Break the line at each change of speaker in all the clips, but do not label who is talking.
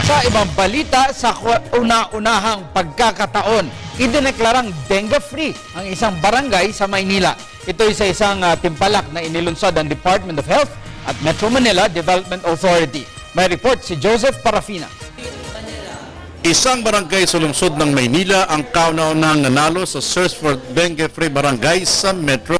Sa ibang balita, sa una-unahang pagkakataon, idineklarang dengue-free ang isang barangay sa Maynila. Ito ay sa isang timpalak na inilunsad ng Department of Health at Metro Manila Development Authority. May report si Joseph Parafina.
Isang barangay sa lungsod ng Maynila ang kauna-unahang nanalo sa Search for Dengue-Free Barangay sa Metro.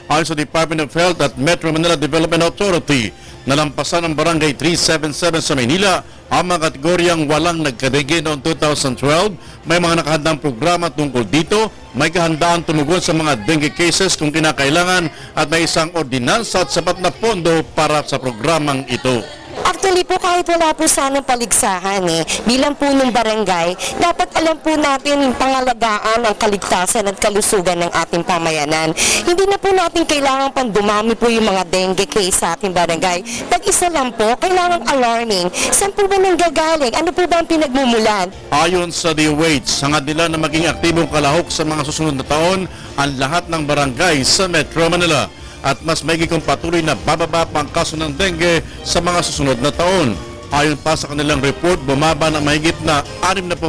Ayon sa Department of Health at Metro Manila Development Authority, nalampasan ng Barangay 377 sa Maynila ang mga kategoryang walang nagkadenge noong 2012. May mga nakahandang programa tungkol dito, may kahandaan tumugon sa mga dengue cases kung kinakailangan at may isang ordinansa at sapat na pondo para sa programang ito.
Actually po, kahit wala po sanang paligsahan bilang po ng barangay, dapat alam po natin yung pangalagaan ang kaligtasan at kalusugan ng ating pamayanan. Hindi na po natin kailangan pang dumami po yung mga dengue case sa ating barangay. Pag-isa lang po, kailangan alarming. Saan po ba nanggagaling? Ano po ba ang pinagmumulan?
Ayon sa DOH, sangad nila na maging aktibong kalahok sa mga susunod na taon ang lahat ng barangay sa Metro Manila. At mas maigi kung patuloy na bababa pa ang kaso ng dengue sa mga susunod na taon. Ayon pa sa kanilang report, bumaba na mahigit na 60%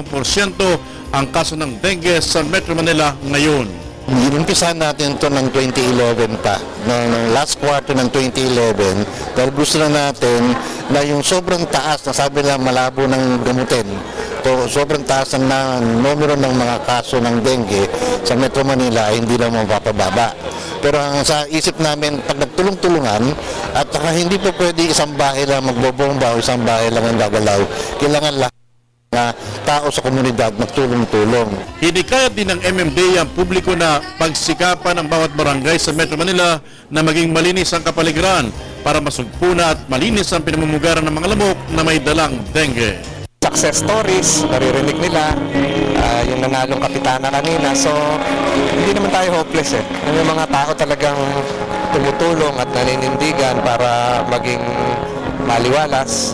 ang kaso ng dengue sa Metro Manila ngayon.
Inumpisahan natin ito ng 2011 pa, ng last quarter ng 2011, dahil gusto na natin na yung sobrang taas, na sabi na malabo ng gamutin, sobrang taas ang numero ng mga kaso ng dengue sa Metro Manila ay hindi na mapapababa. Pero ang sa isip namin, pag nagtulong-tulungan at hindi po pwede isang bahay lang magbobomba o isang bahay lang ang gagalaw, kailangan lahat na tao sa komunidad magtulong-tulong.
Hinikayat din ng MMDA ang publiko na pagsikapan ng bawat barangay sa Metro Manila na maging malinis ang kapaligiran para masugpuna at malinis ang pinamumugaran ng mga lamok na may dalang dengue.
Success stories, naririnig nila, yung nanalong kapitana kanina. So, hindi naman tayo hopeless May mga tao talagang tumutulong at naninindigan para maging maliwalas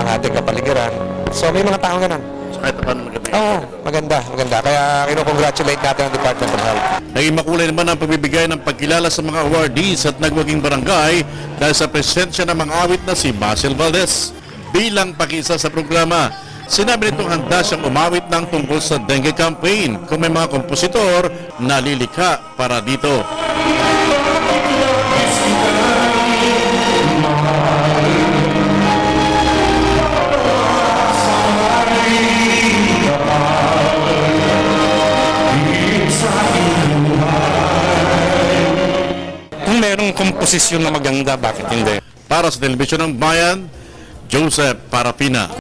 ang ating kapaligiran. So, may mga tao ganun.
So, kahit paano maganda.
Oo, maganda. Kaya kinukongratulate natin ang Department of Health.
Naging makulay naman ang pagbibigay ng pagkilala sa mga awardees at nagwaging barangay dahil sa presensya ng mga awit na si Basil Valdez. Bilang pakisa sa programa, sinabi nitong handa siyang umawit ng tungkol sa dengue campaign kung may mga kompositor na lilikha para dito.
Kung merong komposisyon na maganda, bakit hindi?
Para sa Telebisyon ng Bayan, Joseph Parafina.